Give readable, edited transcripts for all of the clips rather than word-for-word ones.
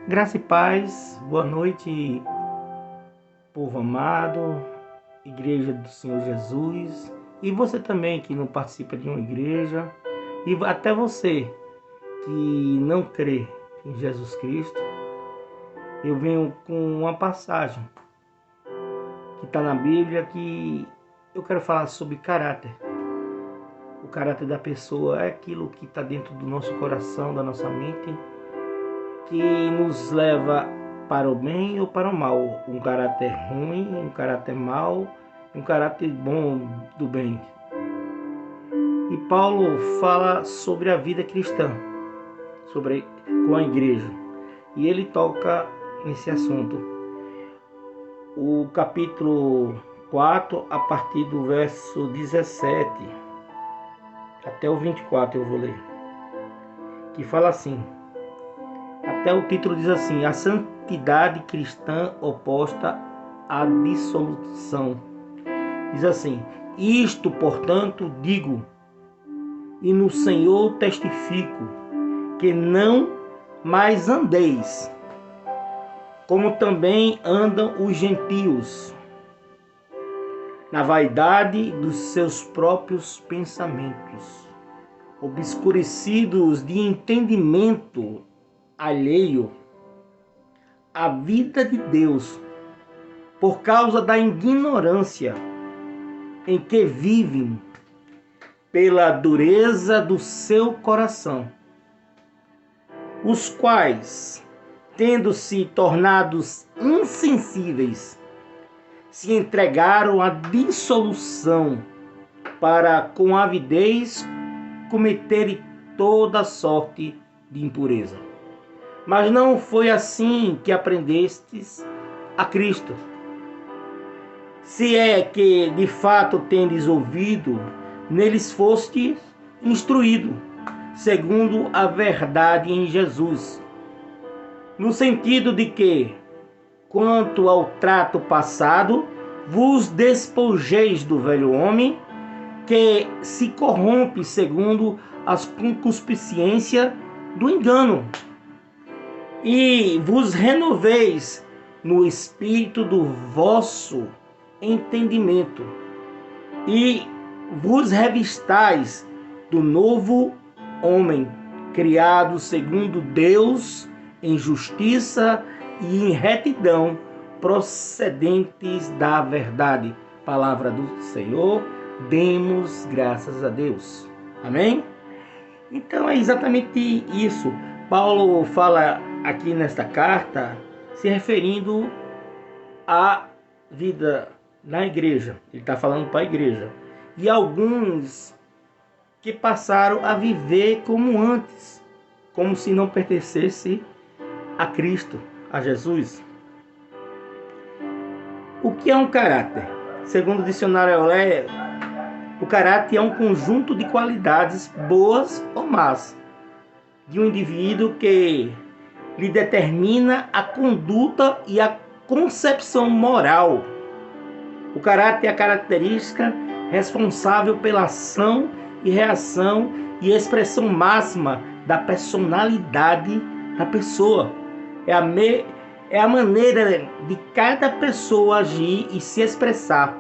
Graça e paz, boa noite, povo amado, Igreja do Senhor Jesus, e você também que não participa de uma igreja, e até você que não crê em Jesus Cristo. Eu venho com uma passagem que está na Bíblia que eu quero falar sobre caráter. O caráter da pessoa é aquilo que está dentro do nosso coração, da nossa mente, que nos leva para o bem ou para o mal. Um caráter ruim, um caráter mau, um caráter bom do bem. E Paulo fala sobre a vida cristã, com a igreja. E ele toca nesse assunto. O capítulo 4, a partir do verso 17 até o 24 eu vou ler. Que fala assim: até o título diz assim: a santidade cristã oposta à dissolução. Diz assim: isto, portanto, digo, e no Senhor testifico, que não mais andeis, como também andam os gentios, na vaidade dos seus próprios pensamentos, obscurecidos de entendimento alheio à vida de Deus, por causa da ignorância em que vivem, pela dureza do seu coração, os quais, tendo-se tornados insensíveis, se entregaram à dissolução, para com avidez cometerem toda sorte de impureza. Mas não foi assim que aprendestes a Cristo. Se é que de fato tendes ouvido, neles foste instruído, segundo a verdade em Jesus, no sentido de que, quanto ao trato passado, vos despojeis do velho homem, que se corrompe segundo as concupiscências do engano, e vos renoveis no espírito do vosso entendimento, e vos revistais do novo homem, criado segundo Deus, em justiça e em retidão, procedentes da verdade. Palavra do Senhor, demos graças a Deus. Amém? Então é exatamente isso. Paulo fala aqui nesta carta, se referindo à vida na igreja. Ele está falando para a igreja. E alguns que passaram a viver como antes, como se não pertencesse a Cristo, a Jesus. O que é um caráter? Segundo o dicionário Euler, o caráter é um conjunto de qualidades boas ou más de um indivíduo que lhe determina a conduta e a concepção moral. O caráter é a característica responsável pela ação e reação e expressão máxima da personalidade da pessoa. É a maneira de cada pessoa agir e se expressar.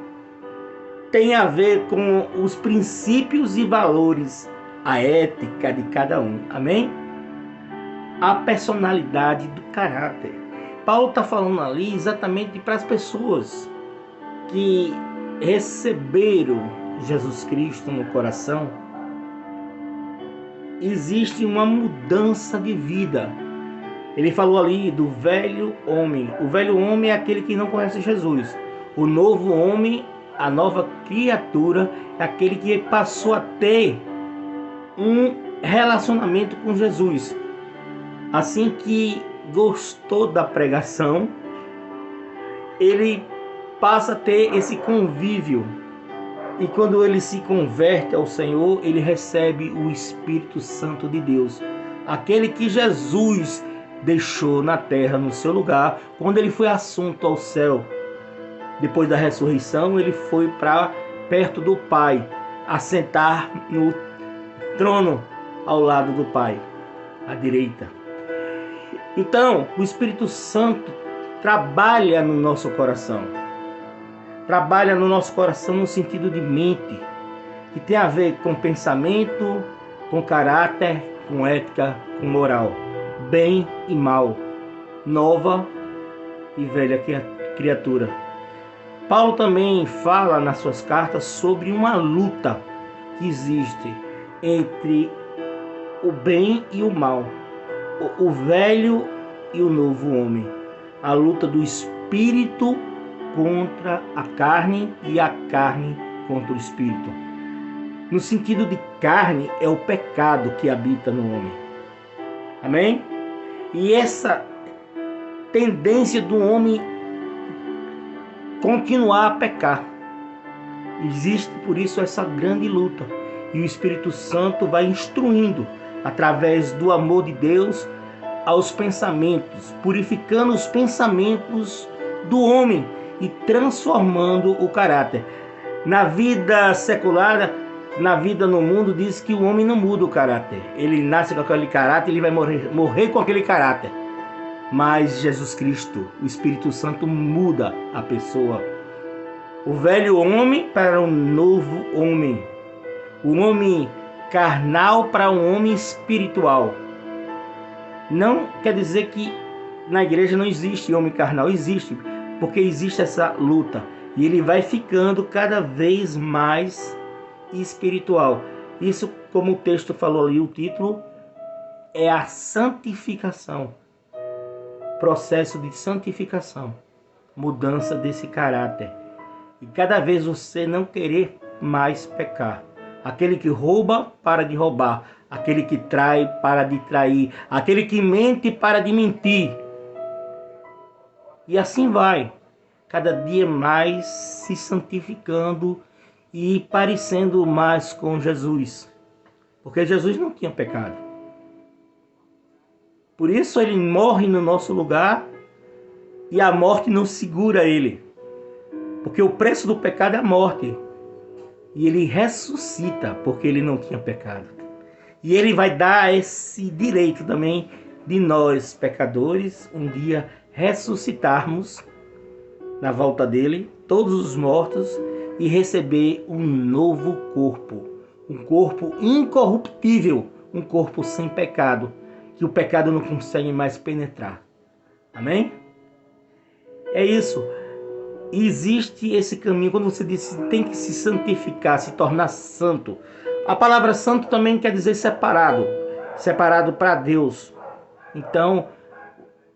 Tem a ver com os princípios e valores, a ética de cada um. Amém? A personalidade do caráter. Paulo está falando ali exatamente para as pessoas que receberam Jesus Cristo no coração. Existe uma mudança de vida. Ele falou ali do velho homem. O velho homem é aquele que não conhece Jesus. O novo homem, a nova criatura, é aquele que passou a ter um relacionamento com Jesus. Assim que gostou da pregação, ele passa a ter esse convívio. E quando ele se converte ao Senhor, ele recebe o Espírito Santo de Deus. Aquele que Jesus deixou na terra, no seu lugar, quando ele foi assunto ao céu. Depois da ressurreição, ele foi para perto do Pai, assentar no trono ao lado do Pai, à direita. Então, o Espírito Santo trabalha no nosso coração. Trabalha no nosso coração no sentido de mente, que tem a ver com pensamento, com caráter, com ética, com moral, bem e mal, nova e velha criatura. Paulo também fala nas suas cartas sobre uma luta que existe entre o bem e o mal, o velho e o novo homem, a luta do espírito contra a carne e a carne contra o espírito. No sentido de carne, é o pecado que habita no homem. Amém? E essa tendência do homem continuar a pecar. Existe por isso essa grande luta. E o Espírito Santo vai instruindo através do amor de Deus aos pensamentos, purificando os pensamentos do homem e transformando o caráter. Na vida secular, na vida no mundo, diz que o homem não muda o caráter. Ele nasce com aquele caráter, ele vai morrer com aquele caráter. Mas Jesus Cristo, o Espírito Santo, muda a pessoa. O velho homem para um novo homem. O homem carnal para um homem espiritual. Não quer dizer que na igreja não existe homem carnal. Existe, porque existe essa luta. E ele vai ficando cada vez mais espiritual. Isso, como o texto falou ali, o título, é a santificação. Processo de santificação, mudança desse caráter. E cada vez você não querer mais pecar. Aquele que rouba, para de roubar. Aquele que trai, para de trair. Aquele que mente, para de mentir. E assim vai, cada dia mais se santificando e parecendo mais com Jesus. Porque Jesus não tinha pecado. Por isso ele morre no nosso lugar e a morte não segura ele. Porque o preço do pecado é a morte. E ele ressuscita porque ele não tinha pecado. E ele vai dar esse direito também de nós, pecadores, um dia ressuscitarmos na volta dele, todos os mortos, e receber um novo corpo. Um corpo incorruptível, um corpo sem pecado, que o pecado não consegue mais penetrar. Amém? É isso. Existe esse caminho. Quando você diz que tem que se santificar, se tornar santo. A palavra santo também quer dizer separado. Separado para Deus. Então,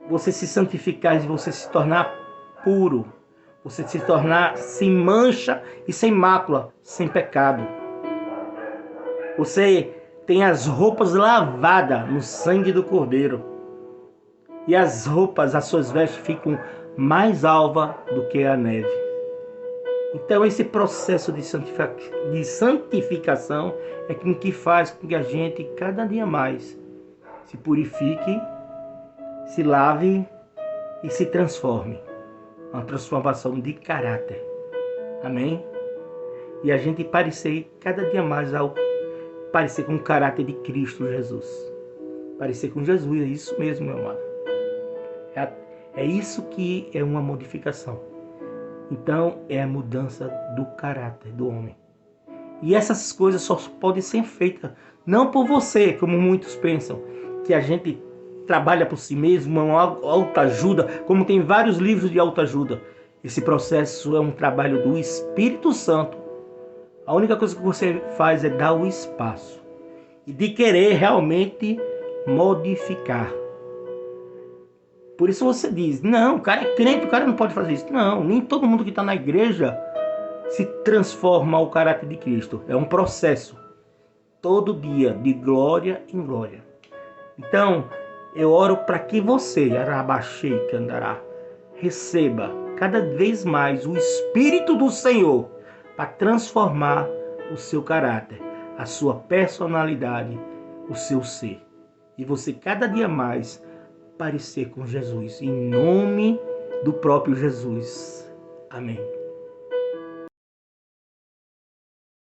você se santificar e você se tornar puro. Você se tornar sem mancha e sem mácula, sem pecado. Você tem as roupas lavadas no sangue do Cordeiro. E as roupas, as suas vestes ficam mais alvas do que a neve. Então esse processo de santificação é que faz com que a gente cada dia mais se purifique, se lave e se transforme. Uma transformação de caráter. Amém? E a gente parecer cada dia mais ao parecer com o caráter de Cristo Jesus. Parecer com Jesus, é isso mesmo, meu amado. É isso que é uma modificação. Então, é a mudança do caráter do homem. E essas coisas só podem ser feitas, não por você, como muitos pensam, que a gente trabalha por si mesmo, uma autoajuda, como tem vários livros de autoajuda. Esse processo é um trabalho do Espírito Santo. A única coisa que você faz é dar o espaço e de querer realmente modificar. Por isso você diz, não, o cara é crente, o cara não pode fazer isso. Não, nem todo mundo que está na igreja se transforma ao caráter de Cristo. É um processo, todo dia, de glória em glória. Então, eu oro para que você, Arabaxei Candará, receba cada vez mais o Espírito do Senhor para transformar o seu caráter, a sua personalidade, o seu ser. E você cada dia mais parecer com Jesus, em nome do próprio Jesus. Amém.